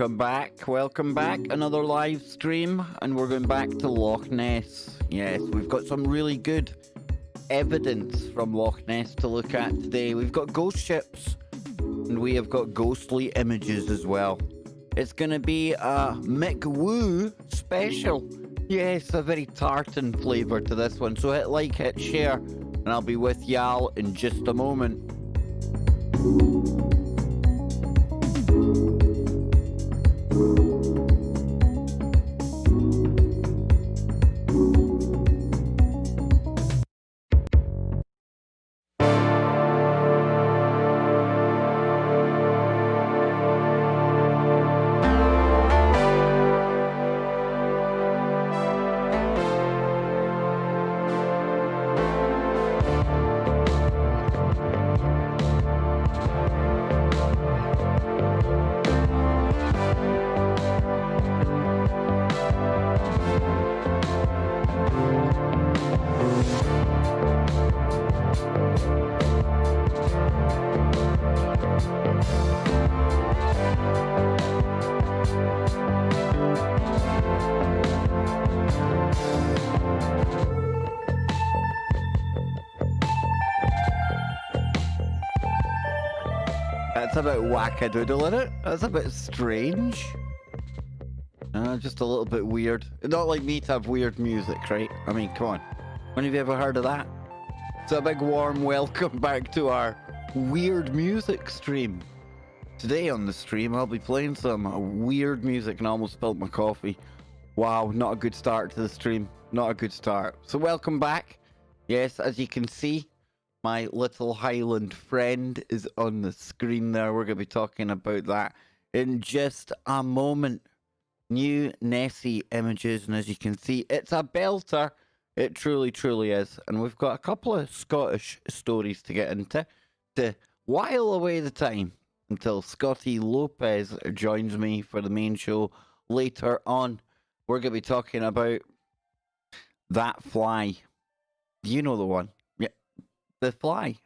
Welcome back, welcome back. Another live stream, and we're going back to Loch Ness. Yes, we've got some really good evidence from Loch Ness to look at today. We've got ghost ships, and we have got ghostly images as well. It's going to be a McWoo special. Yes, a very tartan flavour to this one. So hit like, hit share, and I'll be with y'all in just a moment. That's a bit wackadoodle, isn't it? That's a bit strange. Just a little bit weird. Not like me to have weird music, right? I mean, come on. When have you ever heard of that? So a big warm welcome back to our weird music stream. Today on the stream, I'll be playing some weird music, and I almost spilled my coffee. Wow, not a good start to the stream. Not a good start. So welcome back. Yes, as you can see, my little Highland friend is on the screen there. We're going to be talking about that in just a moment. New Nessie images, and as you can see, it's a belter. It truly, truly is. And we've got a couple of Scottish stories to get into to while away the time until Scotty Lopez joins me for the main show later on. We're going to be talking about that fly. You know the one. The fly.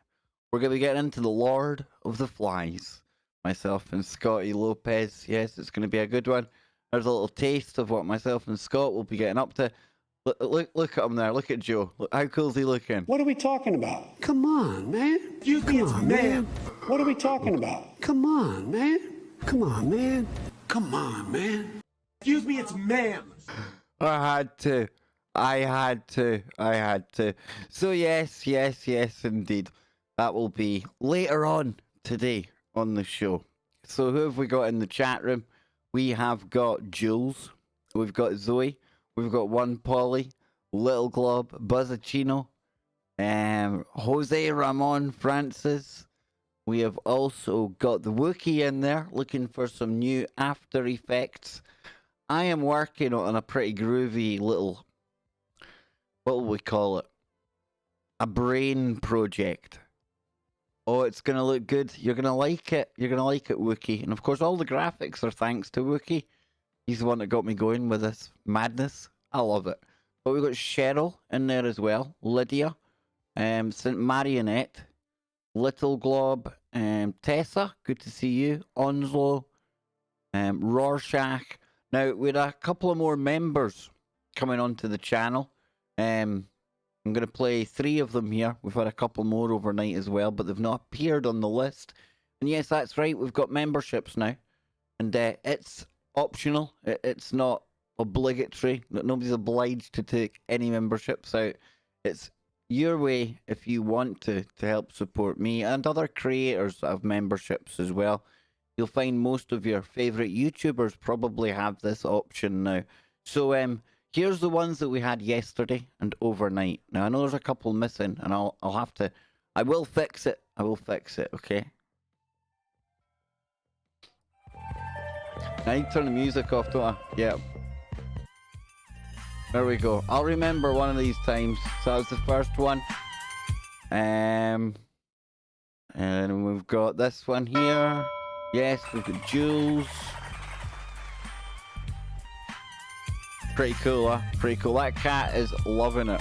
We're going to be getting into the Lord of the Flies. Myself and Scotty Lopez. Yes, it's going to be a good one. There's a little taste of what myself and Scott will be getting up to. Look at him there. Look at Joe. Look, how cool is he looking? What are we talking about? Come on, man. Come on, man. What are we talking about? Come on, man. Come on, man. Come on, man. Excuse me, it's ma'am. I had to. So yes, indeed. That will be later on today on the show. So who have we got in the chat room? We have got Jules. We've got Zoe. We've got One Polly, Little Glob, Buzzacino, Jose Ramon Francis. We have also got the Wookiee in there, looking for some new After Effects. I am working on a pretty groovy little, what will we call it? A brain project. Oh, it's going to look good. You're going to like it. You're going to like it, Wookiee. And of course, all the graphics are thanks to Wookiee. He's the one that got me going with this madness. I love it. But we've got Cheryl in there as well. Lydia. St. Marionette. Little Glob. Tessa, good to see you. Onslow. Rorschach. Now, we had a couple of more members coming onto the channel. I'm going to play 3 of them here. We've had a couple more overnight as well, but they've not appeared on the list. And yes, that's right. We've got memberships now. And it's optional. It's not obligatory. Nobody's obliged to take any memberships out. It's your way if you want to help support me and other creators that have memberships as well. You'll find most of your favourite YouTubers probably have this option now. So here's the ones that we had yesterday and overnight. Now I know there's a couple missing, and I'll have to. I will fix it. I will fix it. Okay. I need to turn the music off, don't I? Yeah. There we go. I'll remember one of these times. So that was the first one. And we've got this one here. Yes, we've got Jules. Pretty cool, huh? Pretty cool. That cat is loving it.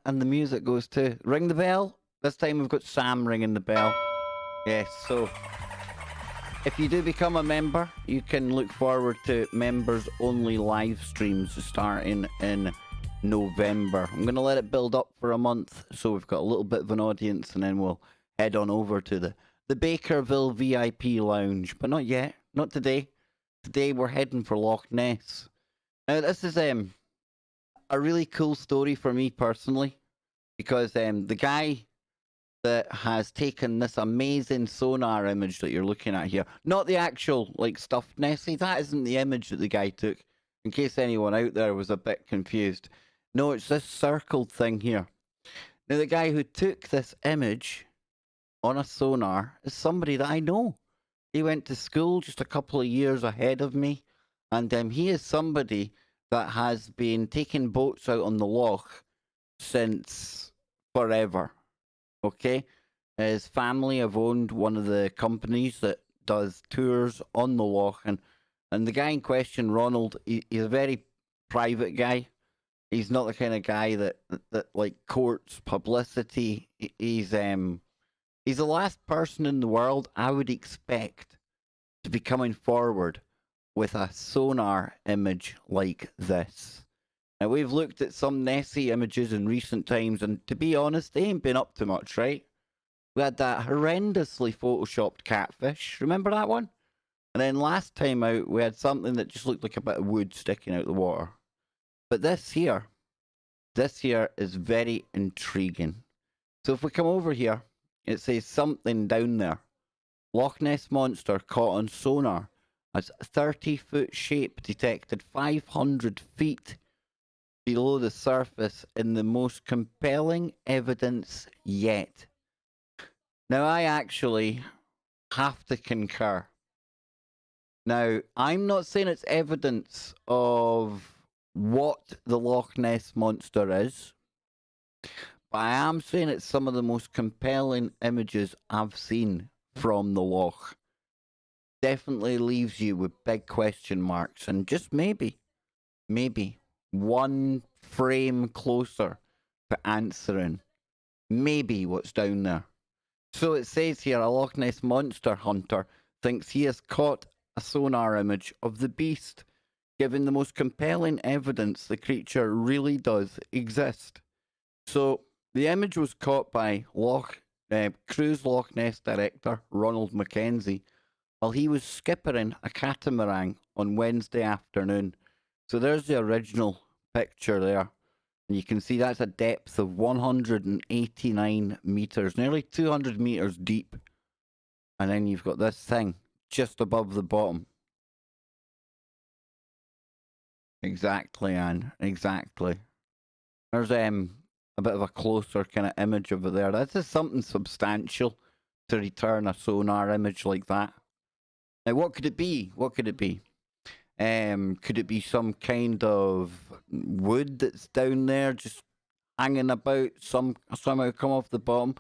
And the music goes too. Ring the bell. This time we've got Sam ringing the bell. Yes, so if you do become a member, you can look forward to members-only live streams starting in November. I'm going to let it build up for a month, so we've got a little bit of an audience, and then we'll head on over to the Bakerville VIP lounge. But not yet. Not today. Today we're heading for Loch Ness. Now, this is a really cool story for me personally, because the guy that has taken this amazing sonar image that you're looking at here, not the actual like stuffed Nessie, that isn't the image that the guy took, in case anyone out there was a bit confused. No, it's this circled thing here. Now, the guy who took this image on a sonar is somebody that I know. He went to school just a couple of years ahead of me, and he is somebody that has been taking boats out on the loch since forever. Okay? His family have owned one of the companies that does tours on the loch, and the guy in question, Ronald, he's a very private guy. He's not the kind of guy that like courts publicity. He's the last person in the world I would expect to be coming forward with a sonar image like this. Now, we've looked at some Nessie images in recent times, and to be honest, they ain't been up to much, right? We had that horrendously photoshopped catfish. Remember that one? And then last time out, we had something that just looked like a bit of wood sticking out the water. But this here is very intriguing. So if we come over here, it says something down there. Loch Ness Monster caught on sonar as 30-foot shape detected 500 feet below the surface in the most compelling evidence yet. Now, I actually have to concur. Now, I'm not saying it's evidence of what the Loch Ness Monster is, but I am saying it's some of the most compelling images I've seen from the loch. Definitely leaves you with big question marks, and just maybe one frame closer to answering maybe what's down there. So it says here, a Loch Ness monster hunter thinks he has caught a sonar image of the beast, giving the most compelling evidence the creature really does exist. So the image was caught by Cruise Loch Ness director Ronald Mackenzie while he was skippering a catamaran on Wednesday afternoon. So there's the original picture there. And you can see that's a depth of 189 meters, nearly 200 meters deep. And then you've got this thing just above the bottom. Exactly, Anne. Exactly. There's a bit of a closer kind of image of it there. This is something substantial to return a sonar image like that. Now, what could it be? What could it be? Could it be some kind of wood that's down there just hanging about, somehow come off the bottom?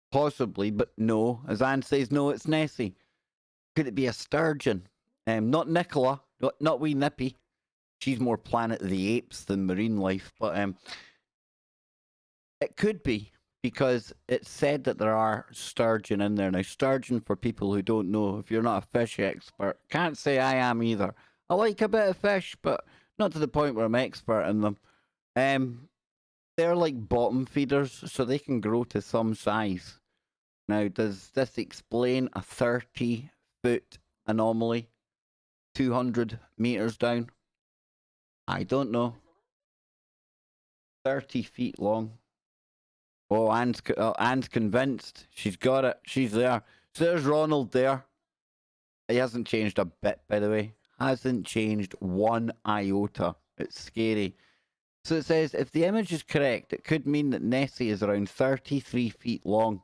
Possibly, but no. As Anne says, no, it's Nessie. Could it be a sturgeon? Not Nicola, not wee Nippy. She's more Planet of the Apes than marine life, but it could be, because it's said that there are sturgeon in there. Now, sturgeon, for people who don't know, if you're not a fish expert, can't say I am either. I like a bit of fish, but not to the point where I'm expert in them. They're like bottom feeders, so they can grow to some size. Now, does this explain a 30-foot anomaly 200 meters down? I don't know. 30 feet long. Oh, Anne's convinced. She's got it. She's there. So there's Ronald there. He hasn't changed a bit, by the way. Hasn't changed one iota. It's scary. So it says, if the image is correct, it could mean that Nessie is around 33 feet long.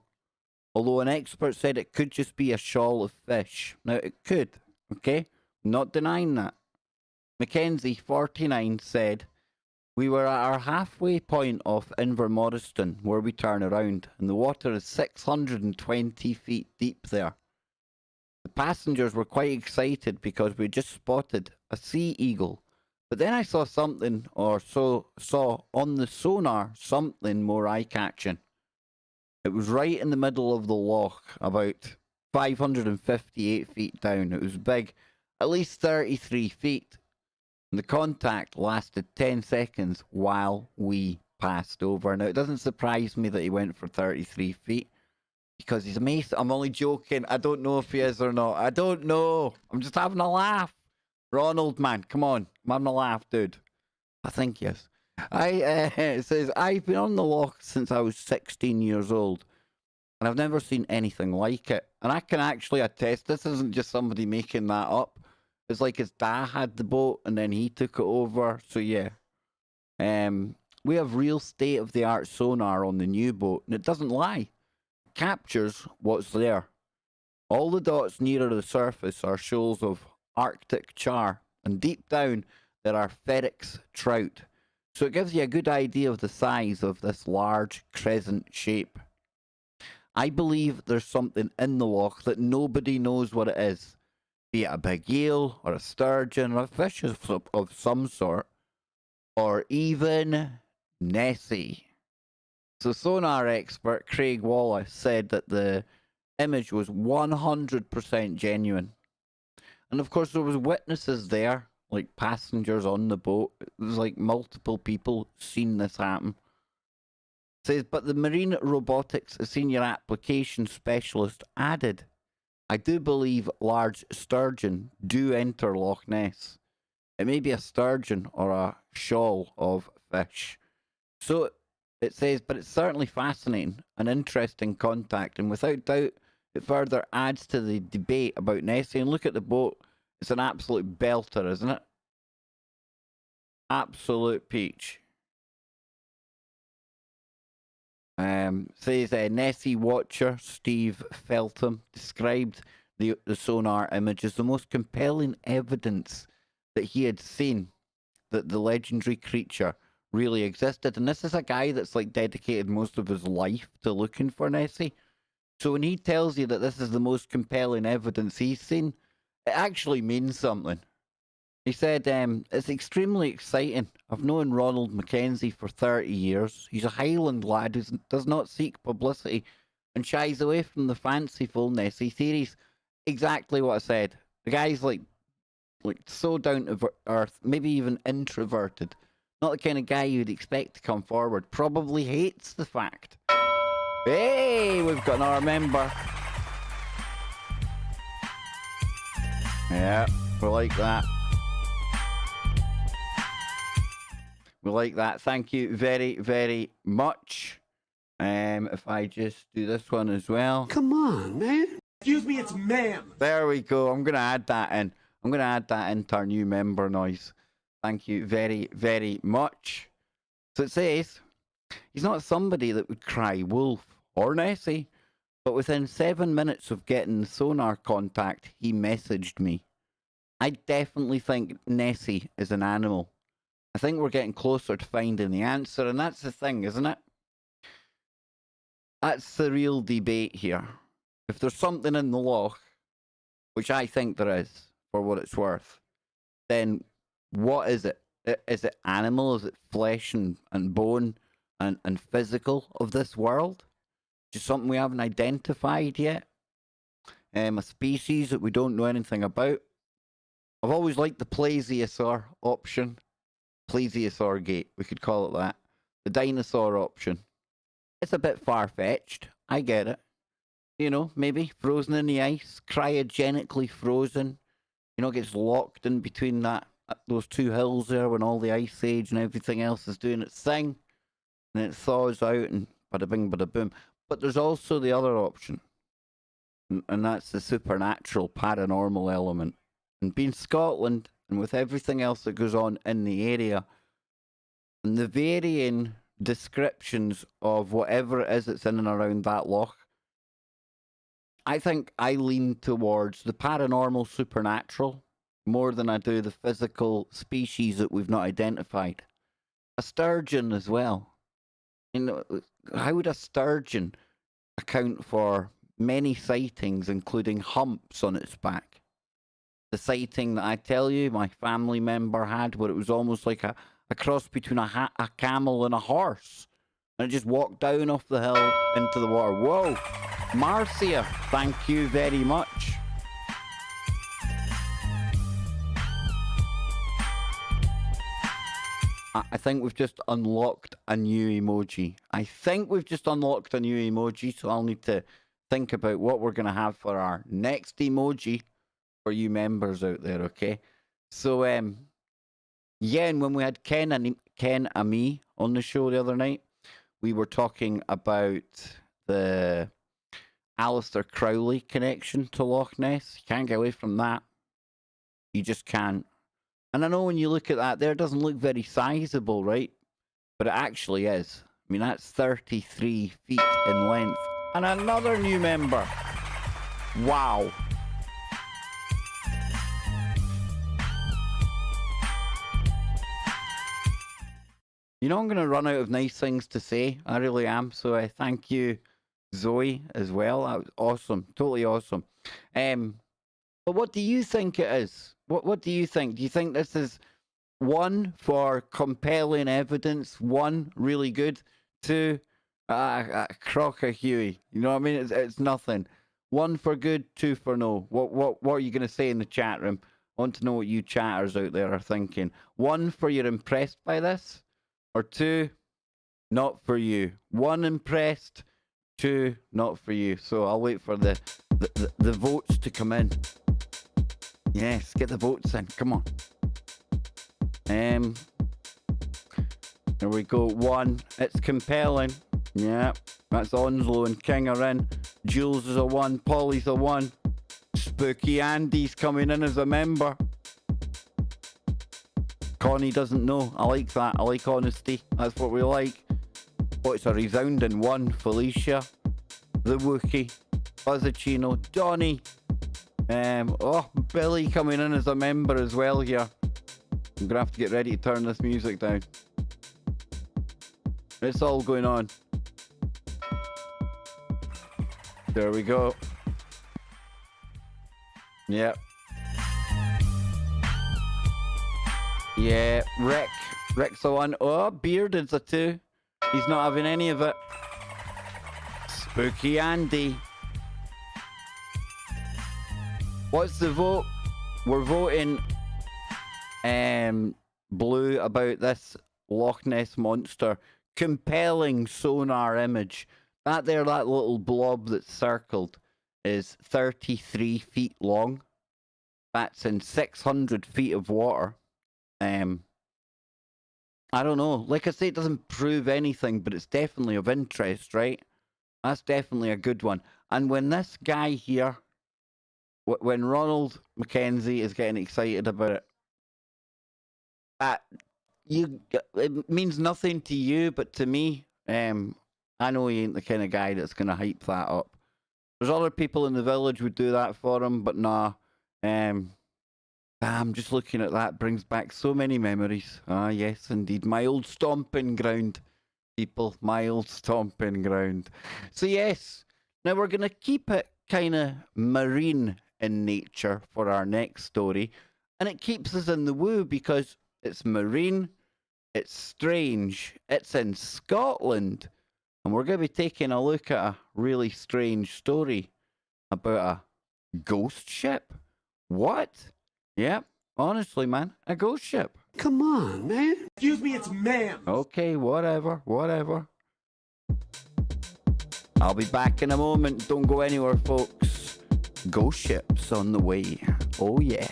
Although an expert said it could just be a shoal of fish. Now, it could, okay? Not denying that. Mackenzie, 49, said, we were at our halfway point off Invermorriston, where we turn around, and the water is 620 feet deep there. The passengers were quite excited because we just spotted a sea eagle. But then I saw something, or saw on the sonar something more eye-catching. It was right in the middle of the loch, about 558 feet down. It was big, at least 33 feet. And the contact lasted 10 seconds while we passed over. Now, it doesn't surprise me that he went for 33 feet because he's amazing. I'm only joking. I don't know if he is or not. I don't know. I'm just having a laugh. Ronald, man, come on. I'm having a laugh, dude. I think yes. It says, I've been on the loch since I was 16 years old, and I've never seen anything like it. And I can actually attest, this isn't just somebody making that up. It's like his dad had the boat, and then he took it over. So, yeah. We have real state-of-the-art sonar on the new boat, and it doesn't lie. It captures what's there. All the dots nearer the surface are shoals of Arctic char, and deep down there are Feryx trout. So it gives you a good idea of the size of this large crescent shape. I believe there's something in the loch that nobody knows what it is, be it a big eel or a sturgeon or a fish of some sort, or even Nessie. So sonar expert Craig Wallace said that the image was 100% genuine. And of course there was witnesses there, like passengers on the boat. It was like multiple people seen this happen. It says, but the Marine Robotics Senior Application Specialist added, I do believe large sturgeon do enter Loch Ness. It may be a sturgeon or a shoal of fish. So it says, but it's certainly fascinating, an interesting contact, and without doubt it further adds to the debate about Nessie. And look at the boat. It's an absolute belter, isn't it? Absolute peach. Says Nessie watcher Steve Feltham described the sonar image as the most compelling evidence that he had seen that the legendary creature really existed. And this is a guy that's like dedicated most of his life to looking for Nessie. So when he tells you that this is the most compelling evidence he's seen, it actually means something. He said, it's extremely exciting. I've known Ronald Mackenzie for 30 years. He's a Highland lad who does not seek publicity and shies away from the fanciful Nessie theories. Exactly what I said. The guy's like so down to earth, maybe even introverted. Not the kind of guy you'd expect to come forward. Probably hates the fact. Hey, we've got another member. Yeah, we like that. We like that. Thank you very, very much. If I just do this one as well. Come on, man. Excuse me, it's ma'am. There we go. I'm going to add that in. I'm going to add that into our new member noise. Thank you very, very much. So it says, he's not somebody that would cry wolf or Nessie, but within 7 minutes of getting the sonar contact, he messaged me. I definitely think Nessie is an animal. I think we're getting closer to finding the answer, and that's the thing, isn't it? That's the real debate here. If there's something in the loch, which I think there is, for what it's worth, then what is it? Is it animal? Is it flesh and bone and physical of this world? Just something we haven't identified yet? A species that we don't know anything about? I've always liked the plesiosaur option. Plesiosaur gate, we could call it that. The dinosaur option. It's a bit far-fetched. I get it. You know, maybe frozen in the ice, cryogenically frozen. You know, gets locked in between those two hills there when all the ice age and everything else is doing its thing. And it thaws out and bada bing, bada boom. But there's also the other option. And that's the supernatural, paranormal element. And being Scotland, and with everything else that goes on in the area, and the varying descriptions of whatever it is that's in and around that loch, I think I lean towards the paranormal supernatural more than I do the physical species that we've not identified. A sturgeon as well. You know, how would a sturgeon account for many sightings, including humps on its back? The sighting that I tell you my family member had, where it was almost like a cross between a camel and a horse. And it just walked down off the hill into the water. Whoa! Marcia, thank you very much. I think we've just unlocked a new emoji. So I'll need to think about what we're going to have for our next emoji for you members out there, okay? So, yeah, and when we had Ken and me on the show the other night, we were talking about the Aleister Crowley connection to Loch Ness. You can't get away from that. You just can't. And I know when you look at that there, it doesn't look very sizable, right? But it actually is. I mean, that's 33 feet in length. And another new member. Wow. You know, I'm going to run out of nice things to say. I really am. So I thank you, Zoe, as well. That was awesome. Totally awesome. But what do you think it is? What do you think? Do you think this is 1 for compelling evidence, 1 really good, 2 crock of Huey? You know what I mean? It's nothing. 1 for good, 2 for no. What are you going to say in the chat room? I want to know what you chatters out there are thinking. 1 for you're impressed by this, or 2 not for you. 1 impressed, 2 not for you. So I'll wait for the votes to come in. Yes, get the votes in. Come on. There we go. 1. It's compelling. Yeah, that's Onslow and King are in. Jules is a 1. Polly's a 1. Spooky Andy's coming in as a member. Connie doesn't know. I like that. I like honesty. That's what we like. Oh, it's a resounding 1. Felicia, the Wookie, Buzzacino, Donnie. Billy coming in as a member as well here. I'm gonna have to get ready to turn this music down. It's all going on. There we go. Yep. Yeah, Rick's a 1. Oh, Bearded's a 2. He's not having any of it. Spooky Andy. What's the vote? We're voting blue about this Loch Ness monster. Compelling sonar image. That little blob that's circled is 33 feet long. That's in 600 feet of water. I don't know. Like I say, it doesn't prove anything, but it's definitely of interest, right? That's definitely a good one. And when this guy here, when Ronald Mackenzie is getting excited about it, it means nothing to you, but to me, I know he ain't the kind of guy that's going to hype that up. There's other people in the village would do that for him, but nah. I'm just looking at that, brings back so many memories. Ah, yes, indeed. My old stomping ground, people. My old stomping ground. So, yes. Now, we're going to keep it kind of marine in nature for our next story. And it keeps us in the woo because it's marine, it's strange, it's in Scotland. And we're going to be taking a look at a really strange story about a ghost ship. What? Yep, honestly, man, a ghost ship. Come on, man. Excuse me, it's ma'am. Okay, whatever. I'll be back in a moment. Don't go anywhere, folks. Ghost ships on the way. Oh, yeah.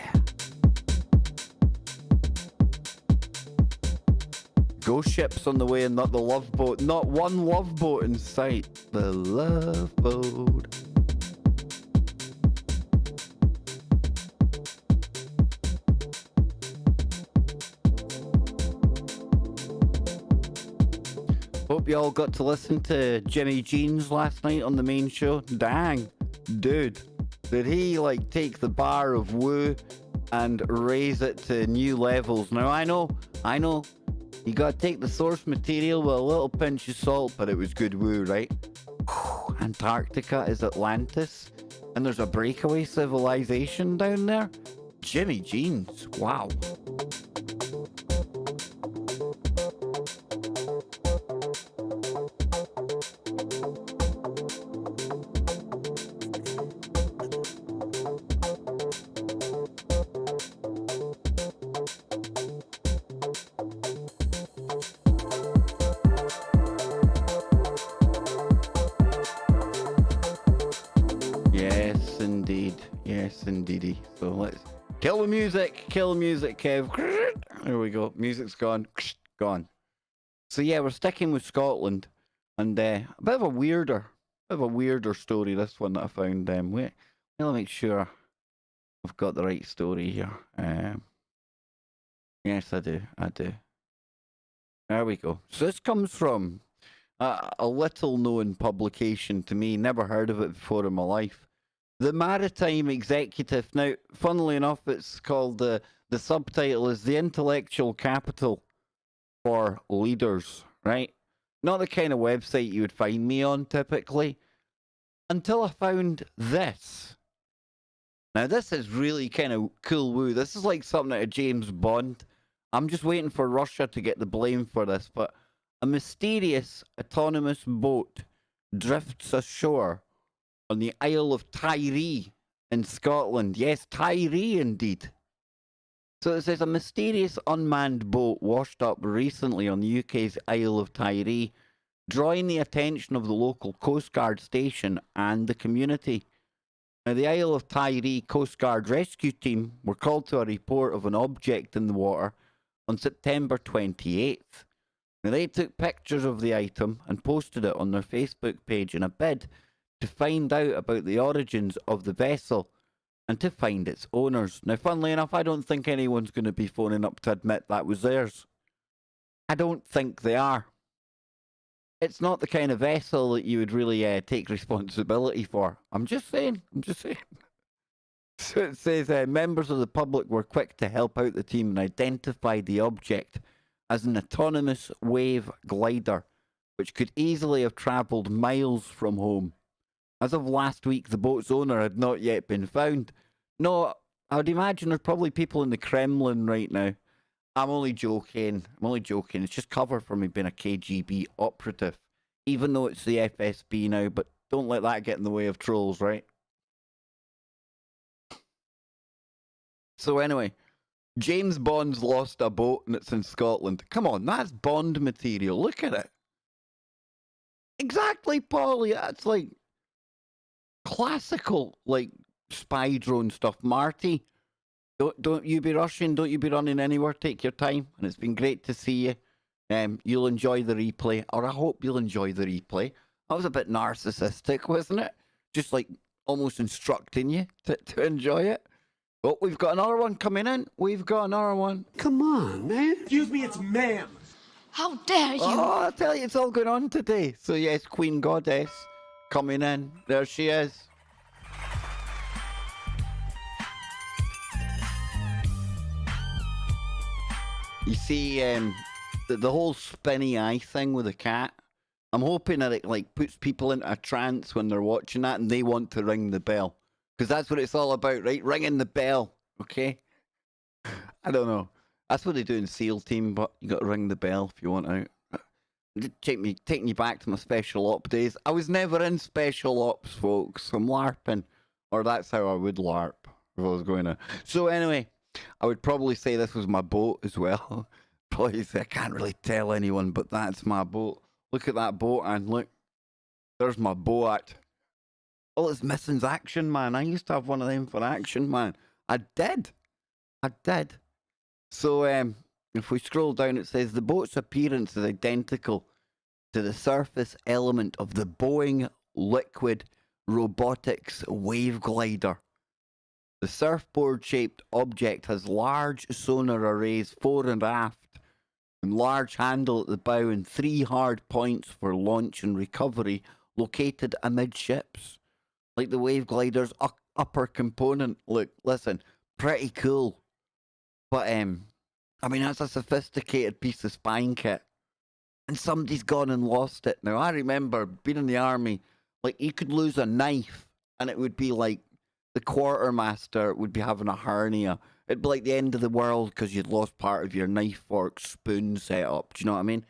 Ghost ships on the way and not the love boat. Not one love boat in sight. The love boat. Hope you all got to listen to Jimmy Jeans last night on the main show. Dang, dude, did he like take the bar of woo and raise it to new levels? Now I know, you gotta take the source material with a little pinch of salt, but it was good woo, right? Antarctica is Atlantis, and there's a breakaway civilization down there. Jimmy Jeans, wow. Yes, indeed. Yes, indeedy. So let's kill the music, Kev. There we go. Music's gone. Gone. So yeah, we're sticking with Scotland, and a bit of a weirder story. This one that I found. Wait, let me make sure I've got the right story here. Yes, I do. There we go. So this comes from a little-known publication to me. Never heard of it before in my life. The Maritime Executive. Now, funnily enough, it's called the subtitle is the intellectual capital for leaders, right? Not the kind of website you would find me on typically, until I found this. Now, this is really kind of cool woo. This is like something out of James Bond. I'm just waiting for Russia to get the blame for this, but a mysterious autonomous boat drifts ashore on the Isle of Tiree in Scotland. Yes, Tiree indeed. So it says a mysterious unmanned boat washed up recently on the UK's Isle of Tiree, drawing the attention of the local Coast Guard station and the community. Now, the Isle of Tiree Coast Guard rescue team were called to a report of an object in the water on September 28th. Now, they took pictures of the item and posted it on their Facebook page in a bid to find out about the origins of the vessel and to find its owners. Now, funnily enough, I don't think anyone's going to be phoning up to admit that was theirs. I don't think they are. It's not the kind of vessel that you would really take responsibility for. I'm just saying. So it says members of the public were quick to help out the team and identify the object as an autonomous wave glider, which could easily have travelled miles from home. As of last week, the boat's owner had not yet been found. No, I would imagine there's probably people in the Kremlin right now. I'm only joking. It's just cover for me being a KGB operative, even though it's the FSB now, but don't let that get in the way of trolls, right? So anyway, James Bond's lost a boat and it's in Scotland. Come on, that's Bond material. Look at it. Exactly, Polly. That's like classical, like spy drone stuff. Marty, don't you be rushing. Don't you be running anywhere. Take your time. And it's been great to see you. You'll enjoy the replay, or I hope you'll enjoy the replay. That was a bit narcissistic, wasn't it? Just like almost instructing you to enjoy it. Oh, we've got another one coming in. Come on, man. Excuse me, it's ma'am. How dare you! Oh, I tell you, it's all going on today. So yes, Queen Goddess coming in. There she is. You see, the whole spinny eye thing with the cat. I'm hoping that it like puts people into a trance when they're watching that and they want to ring the bell. Because that's what it's all about, right? Ringing the bell, okay? I don't know. That's what they do in SEAL Team, but you got to ring the bell if you want out. Taking you back to my special op days. I was never in special ops, folks. I'm LARPing. Or that's how I would LARP if I was going to. So anyway, I would probably say this was my boat as well. Probably say I can't really tell anyone, but that's my boat. Look at that boat, and look. There's my boat. All it's missing's Action Man. I used to have one of them for Action Man. I did. So, if we scroll down, it says the boat's appearance is identical to the surface element of the Boeing Liquid Robotics Wave Glider. The surfboard-shaped object has large sonar arrays fore and aft, and large handle at the bow, and 3 hard points for launch and recovery located amidships. Like the wave glider's upper component. Look, listen, pretty cool. But, I mean, that's a sophisticated piece of spine kit. And somebody's gone and lost it. Now, I remember being in the army, like, you could lose a knife, and it would be like the quartermaster would be having a hernia. It'd be like the end of the world because you'd lost part of your knife, fork, spoon setup. Do you know what I mean?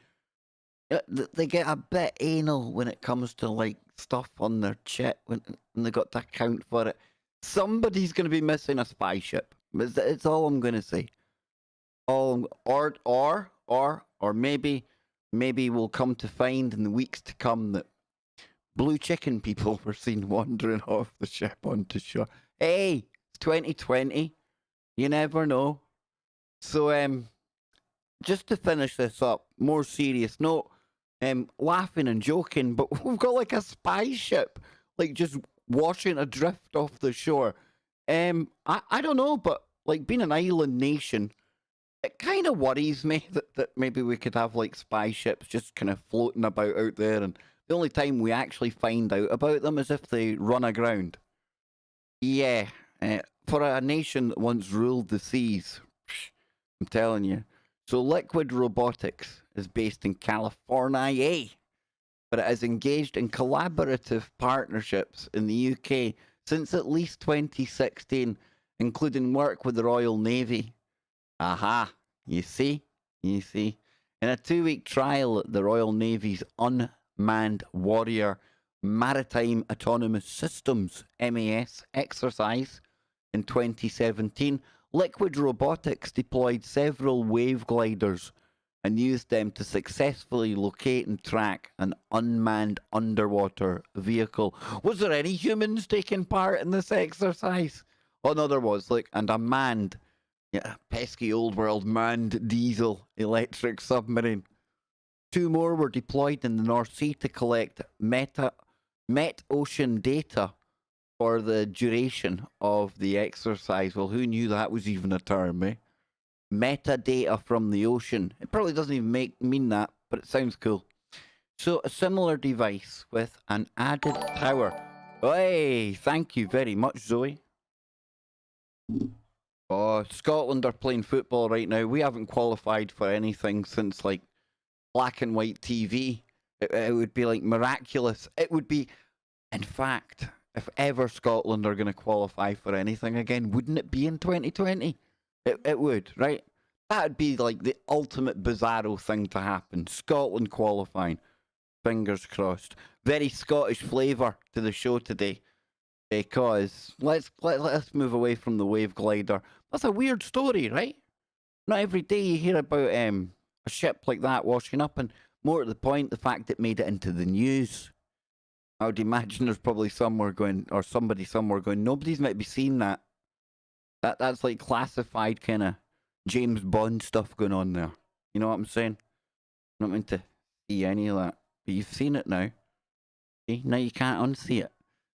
They get a bit anal when it comes to, like, stuff on their chit when they got to account for it. Somebody's going to be missing a spy ship. It's all I'm going to say. Or maybe we'll come to find in the weeks to come that blue chicken people were seen wandering off the ship onto shore. Hey, it's 2020. You never know. So, just to finish this up, more serious note, laughing and joking, but we've got like a spy ship, like just washing adrift off the shore. I don't know, but like being an island nation, it kind of worries me that maybe we could have like spy ships just kind of floating about out there, and the only time we actually find out about them is if they run aground. Yeah, for a nation that once ruled the seas, I'm telling you. So Liquid Robotics is based in California, but it has engaged in collaborative partnerships in the UK since at least 2016, including work with the Royal Navy. Aha, you see? In a 2-week trial at the Royal Navy's Unmanned Warrior Maritime Autonomous Systems MAS exercise in 2017, Liquid Robotics deployed several wave gliders and used them to successfully locate and track an unmanned underwater vehicle. Was there any humans taking part in this exercise? Oh no, there was. Look, and a manned, pesky old world manned diesel electric submarine. 2 more were deployed in the North Sea to collect met ocean data for the duration of the exercise. Well, who knew that was even a term, eh? Metadata from the ocean. It probably doesn't even mean that, but it sounds cool. So, a similar device with an added power. Hey, thank you very much, Zoe. Oh, Scotland are playing football right now. We haven't qualified for anything since, like, black and white TV. It would be, like, miraculous. It would be, in fact, if ever Scotland are going to qualify for anything again, wouldn't it be in 2020? It would, right? That'd be like the ultimate bizarro thing to happen. Scotland qualifying. Fingers crossed. Very Scottish flavour to the show today. Because let's move away from the wave glider. That's a weird story, right? Not every day you hear about a ship like that washing up, and more to the point, the fact it made it into the news. I would imagine there's probably somewhere going, or somebody somewhere going, nobody's might be seeing that. That's like classified kind of James Bond stuff going on there. You know what I'm saying? I'm not meant to see any of that. But you've seen it now. See? Now you can't unsee it.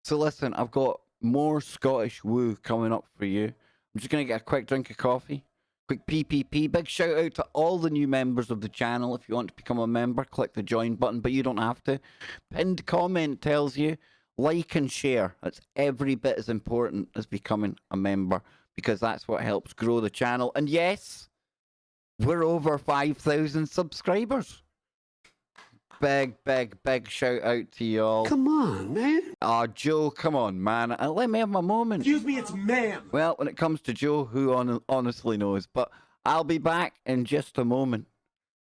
So listen, I've got more Scottish woo coming up for you. I'm just going to get a quick drink of coffee. Quick PPP. Big shout out to all the new members of the channel. If you want to become a member, click the join button, but you don't have to. Pinned comment tells you like and share. That's every bit as important as becoming a member, because that's what helps grow the channel. And yes, we're over 5,000 subscribers. Big shout out to y'all. Come on, man. Oh, Joe, come on, man. Let me have my moment. Excuse me, it's ma'am. Well, when it comes to Joe, who honestly knows? But I'll be back in just a moment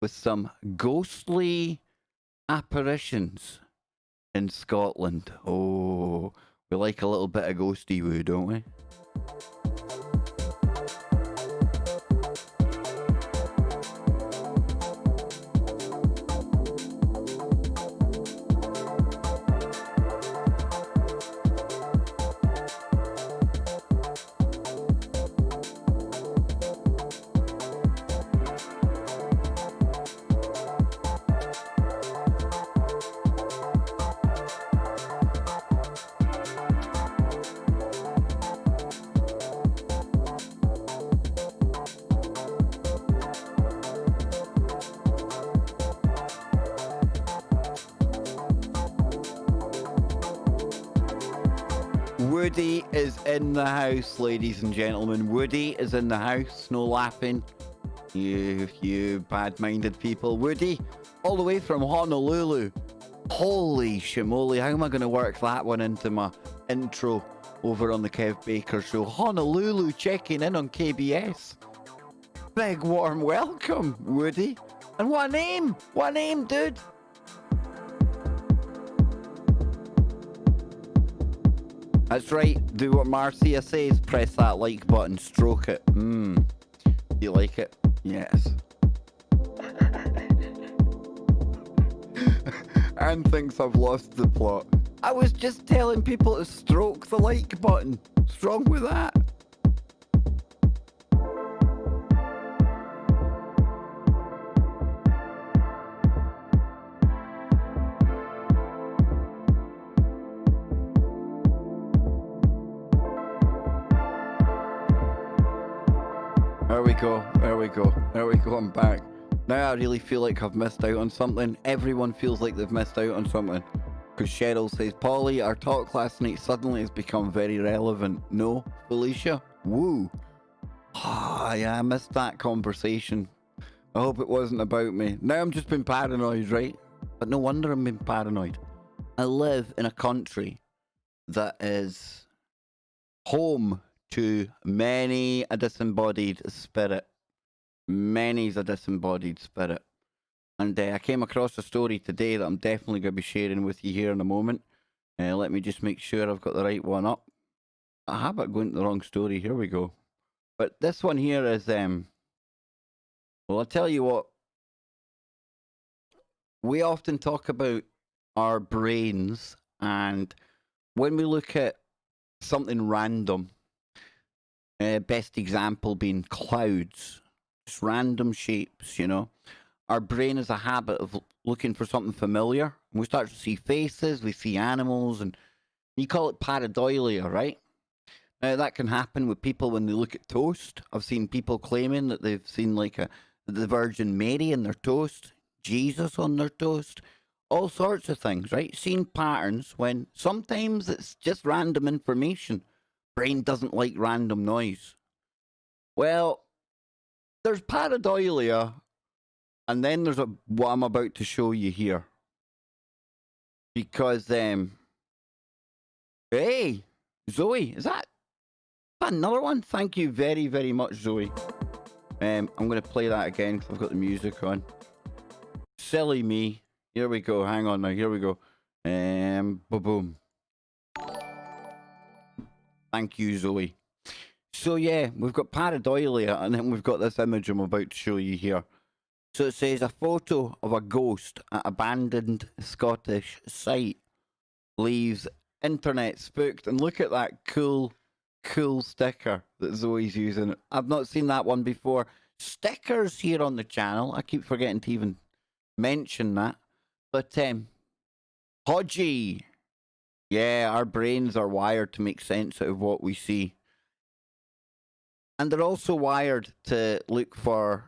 with some ghostly apparitions in Scotland. Oh, we like a little bit of ghosty woo, don't we? Woody is in the house, ladies and gentlemen. Woody is in the house. No laughing, you bad-minded people. Woody, all the way from Honolulu. Holy shimoly, how am I going to work that one into my intro over on the Kev Baker Show? Honolulu checking in on KBS. Big warm welcome, Woody. And what a name! What a name, dude! That's right, do what Marcia says, press that like button, stroke it. You like it? Man thinks I've lost the plot. I was just telling people to stroke the like button. What's wrong with that? There we go, there we go, there we go, I'm back. Now I really feel like I've missed out on something. Everyone feels like they've missed out on something. Because Cheryl says, Polly, our talk last night suddenly has become very relevant. No, Felicia? Woo. Ah, yeah, I missed that conversation. I hope it wasn't about me. Now I'm just being paranoid, right? But no wonder I'm being paranoid. I live in a country that is home to many a disembodied spirit. Many's a disembodied spirit. And I came across a story today that I'm definitely going to be sharing with you here in a moment. Let me just make sure I've got the right one up. I have it going to the wrong story. Here we go. But this one here is, well, I'll tell you what. We often talk about our brains, and when we look at something random, best example being clouds, just random shapes, you know. Our brain has a habit of looking for something familiar. We start to see faces, we see animals, and you call it pareidolia, right? Now, that can happen with people when they look at toast. I've seen people claiming that they've seen like the Virgin Mary in their toast, Jesus on their toast, all sorts of things, right? Seeing patterns when sometimes it's just random information. Brain doesn't like random noise. Well, there's pareidolia, and then there's what I'm about to show you here. Because, hey, Zoe, is that another one? Thank you very, very much, Zoe. I'm going to play that again because I've got the music on. Silly me. Here we go. Hang on now. Here we go. Boom. Thank you, Zoe. So yeah, we've got pareidolia, and then we've got this image I'm about to show you here. So it says a photo of a ghost at abandoned Scottish site leaves internet spooked. And look at that cool sticker that Zoe's using. I've not seen that one before. Stickers here on the channel. I keep forgetting to even mention that. But Hodgie. Yeah, our brains are wired to make sense out of what we see. And they're also wired to look for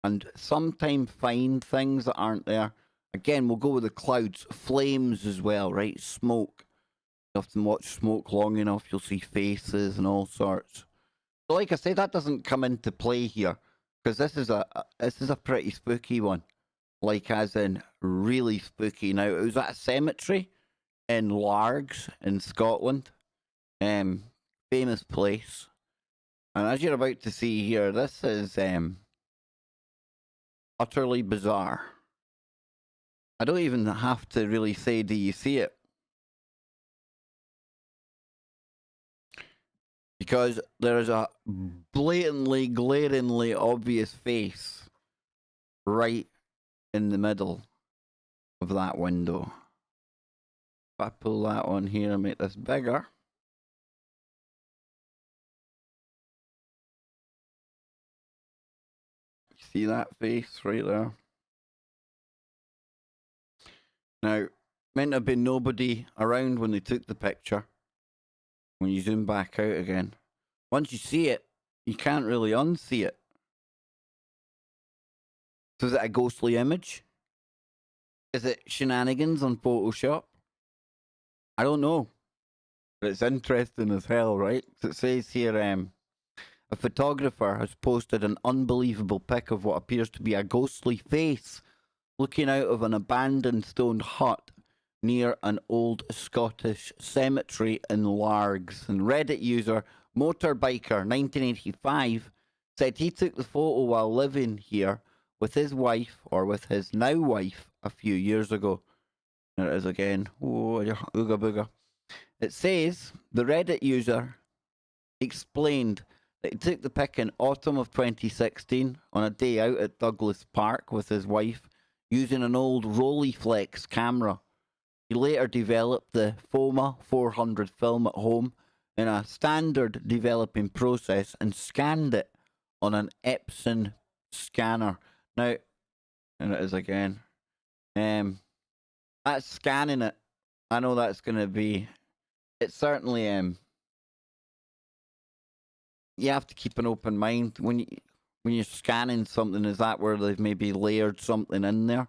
and sometimes find things that aren't there. Again, we'll go with the clouds. Flames as well, right? Smoke. You often watch smoke long enough, you'll see faces and all sorts. So like I say, that doesn't come into play here. Because this is a pretty spooky one. Like as in really spooky. Now, it was at a cemetery in Largs in Scotland. Famous place. And as you're about to see here, this is utterly bizarre. I don't even have to really say, do you see it? Because there is a blatantly, glaringly obvious face right in the middle of that window. If I pull that on here and make this bigger. See that face right there? Now, meant to have been nobody around when they took the picture. When you zoom back out again. Once you see it, you can't really unsee it. So is it a ghostly image? Is it shenanigans on Photoshop? I don't know. But it's interesting as hell, right? It says here, a photographer has posted an unbelievable pic of what appears to be a ghostly face looking out of an abandoned stone hut near an old Scottish cemetery in Largs. And Reddit user Motorbiker 1985 said he took the photo while living here with his wife, or with his now wife, a few years ago. There it is again. Oh, ooga booga. It says the Reddit user explained that he took the pic in autumn of 2016 on a day out at Douglas Park with his wife using an old Rolleiflex camera He later developed the FOMA 400 film at home in a standard developing process and scanned it on an Epson scanner. Now, and it is again. That's scanning it. I know that's going to be. It's certainly you have to keep an open mind when you're scanning something. Is that where they've maybe layered something in there?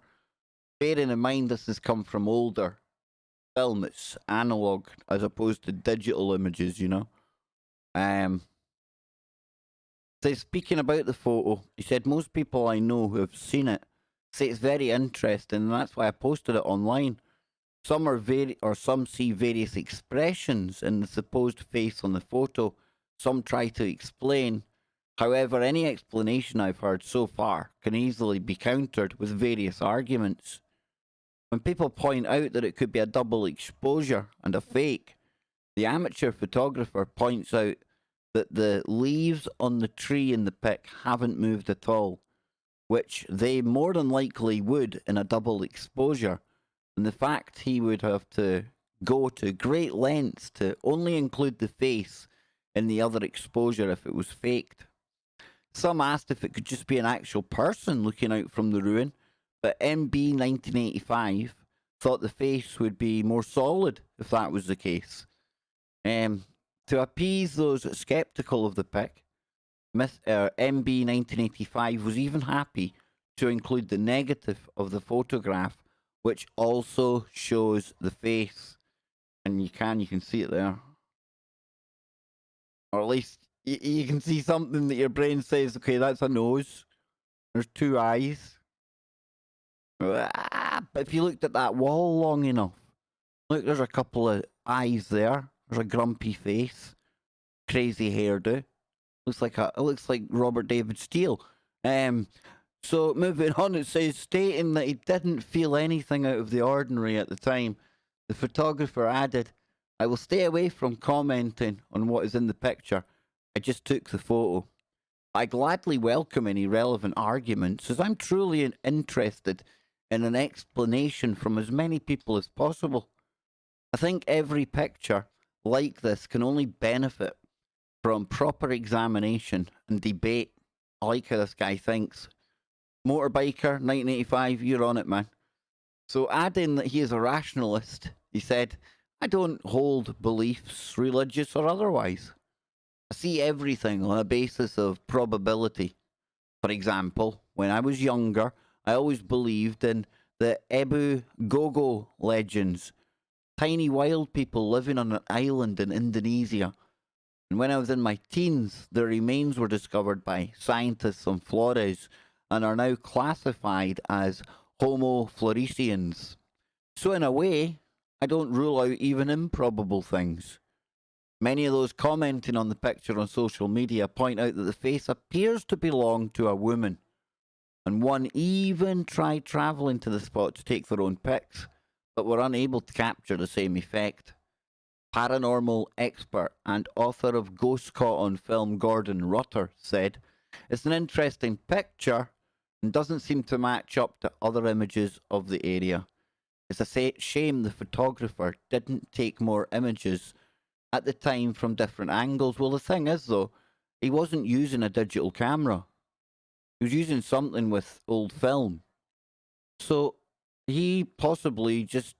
Bearing in mind this has come from older film, it's analog as opposed to digital images, you know. So speaking about the photo, he said most people I know who have seen it say it's very interesting, and that's why I posted it online. Some see various expressions in the supposed face on the photo. Some try to explain. However, any explanation I've heard so far can easily be countered with various arguments. When people point out that it could be a double exposure and a fake, the amateur photographer points out that the leaves on the tree in the pic haven't moved at all, which they more than likely would in a double exposure, and the fact he would have to go to great lengths to only include the face in the other exposure if it was faked. Some asked if it could just be an actual person looking out from the ruin, but MB 1985 thought the face would be more solid if that was the case. To appease those sceptical of the pic, MB 1985 was even happy to include the negative of the photograph, which also shows the face. And you can see it there. Or at least you can see something that your brain says, okay, that's a nose. There's two eyes. But if you looked at that wall long enough, look, there's a couple of eyes there. There's a grumpy face, crazy hairdo. It looks like Robert David Steele. So moving on, it says, stating that he didn't feel anything out of the ordinary at the time, the photographer added, "I will stay away from commenting on what is in the picture. I just took the photo. I gladly welcome any relevant arguments, as I'm truly interested in an explanation from as many people as possible. I think every picture like this can only benefit from proper examination and debate." I like how this guy thinks. Motorbiker 1985, you're on it, man. So adding that he is a rationalist, he said, "I don't hold beliefs, religious or otherwise. I see everything on a basis of probability. For example, when I was younger, I always believed in the Ebu Gogo legends, tiny wild people living on an island in Indonesia. And when I was in my teens, their remains were discovered by scientists on Flores and are now classified as Homo floresians. So in a way, I don't rule out even improbable things. Many of those commenting on the picture on social media point out that the face appears to belong to a woman, and one even tried travelling to the spot to take their own pics, but were unable to capture the same effect." Paranormal expert and author of Ghost Caught on Film Gordon Rutter said, "It's an interesting picture and doesn't seem to match up to other images of the area. It's a shame the photographer didn't take more images at the time from different angles." Well, the thing is, though, he wasn't using a digital camera. He was using something with old film. So he possibly just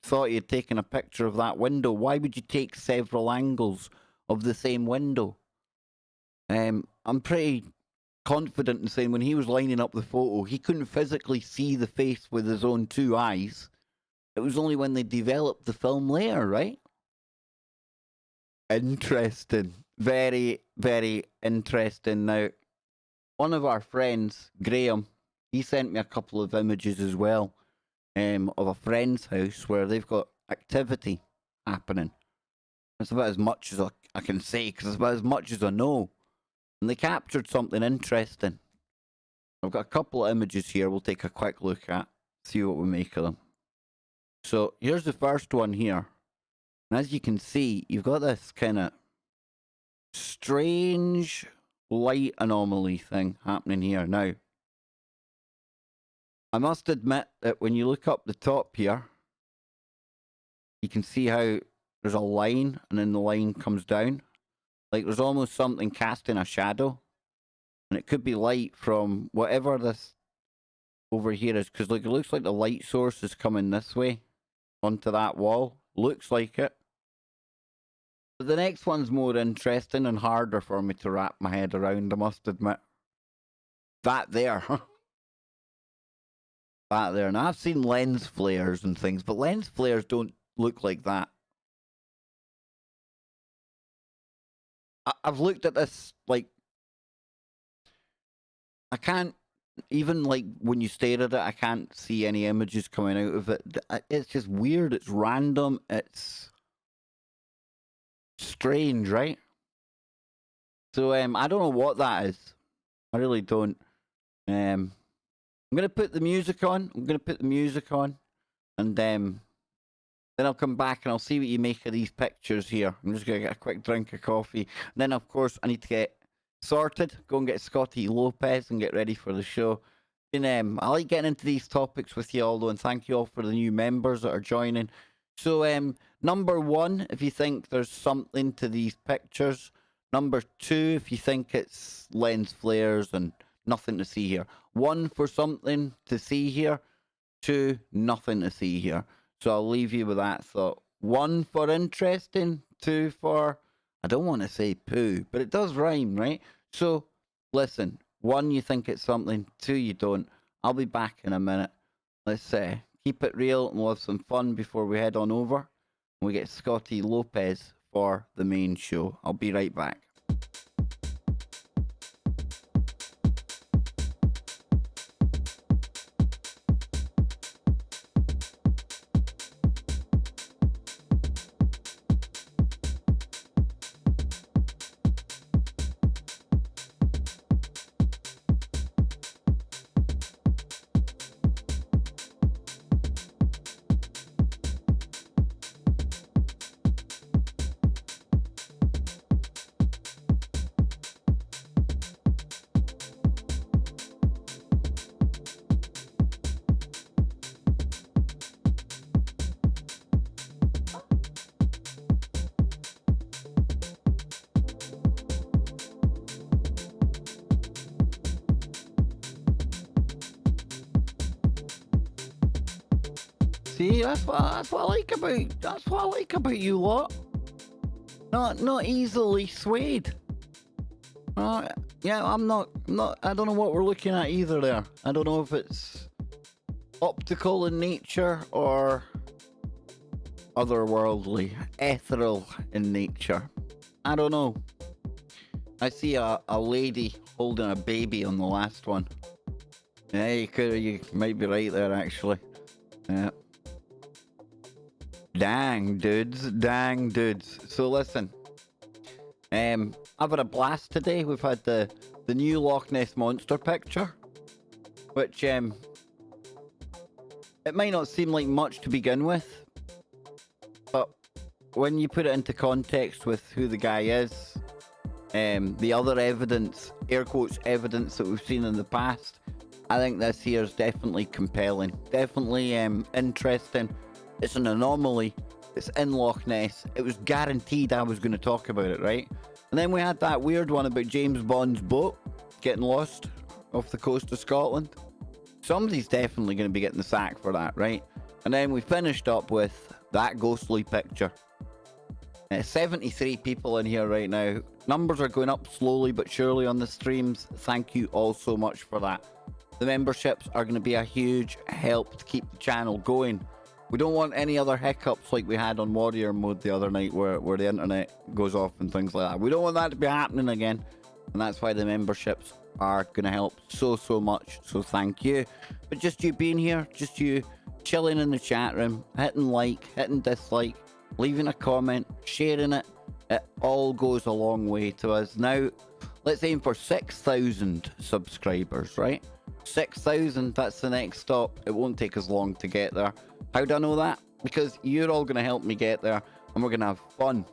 thought he had taken a picture of that window. Why would you take several angles of the same window? I'm pretty confident in saying when he was lining up the photo, he couldn't physically see the face with his own two eyes. It was only when they developed the film later, right? Interesting. Very, very interesting. Now, one of our friends, Graham, he sent me a couple of images as well of a friend's house where they've got activity happening. It's about as much as I can say, because it's about as much as I know. And they captured something interesting. I've got a couple of images here we'll take a quick look at, see what we make of them. So here's the first one here. And as you can see, you've got this kind of strange light anomaly thing happening here. Now, I must admit that when you look up the top here, you can see how there's a line and then the line comes down. Like there's almost something casting a shadow. And it could be light from whatever this over here is. Because like, it looks like the light source is coming this way onto that wall. Looks like it. But the next one's more interesting and harder for me to wrap my head around, I must admit. That there. That there. Now, I've seen lens flares and things, but lens flares don't look like that. I've looked at this, like, I can't, even like when you stare at it, I can't see any images coming out of it. It's just weird. It's random. It's strange, right? So I don't know what that is. I really don't. I'm gonna put the music on. And then I'll come back and I'll see what you make of these pictures here. I'm just gonna get a quick drink of coffee. And then of course I need to get sorted, go and get Scotty Lopez and get ready for the show. And I like getting into these topics with you all though, and thank you all for the new members that are joining. So number one, if you think there's something to these pictures. Number two, if you think it's lens flares and nothing to see here. One, for something to see here. Two, nothing to see here. So I'll leave you with that thought. One, for interesting. Two, for, I don't want to say poo, but it does rhyme, right? So, listen. One, you think it's something. Two, you don't. I'll be back in a minute. Let's keep it real and we'll have some fun before we head on over. And we get Scotty Lopez for the main show. I'll be right back. See, that's what I like about you lot. Not easily swayed. Yeah, I'm not. I don't know what we're looking at either. There, I don't know if it's optical in nature or otherworldly, ethereal in nature. I don't know. I see a lady holding a baby on the last one. Yeah, you might be right there actually. Yeah. Dang dudes. So listen, I've had a blast today. We've had the new Loch Ness monster picture, which it might not seem like much to begin with, but when you put it into context with who the guy is, the other evidence, air quotes evidence that we've seen in the past, I think this here is definitely compelling, definitely interesting. It's an anomaly. It's in Loch Ness. It was guaranteed I was going to talk about it, right? And then we had that weird one about James Bond's boat getting lost off the coast of Scotland. Somebody's definitely going to be getting the sack for that, right? And then we finished up with that ghostly picture. 73 people in here right now. Numbers are going up slowly but surely on the streams. Thank you all so much for that. The memberships are going to be a huge help to keep the channel going. We don't want any other hiccups like we had on Warrior Mode the other night where the internet goes off and things like that. We don't want that to be happening again. And that's why the memberships are going to help so much. So thank you. But just you being here, just you chilling in the chat room, hitting like, hitting dislike, leaving a comment, sharing it, it all goes a long way to us. Now, let's aim for 6,000 subscribers, right? 6,000, that's the next stop. It won't take us long to get there. How do I know that? Because you're all going to help me get there, and we're going to have fun,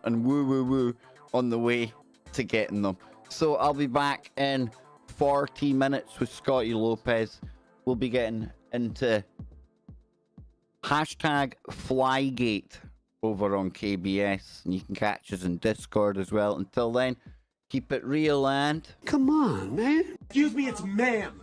and woo on the way to getting them. So I'll be back in 40 minutes with Scotty Lopez. We'll be getting into Hashtag Flygate over on KBS, and you can catch us in Discord as well. Until then, keep it real and... Come on, man. Excuse me, it's ma'am.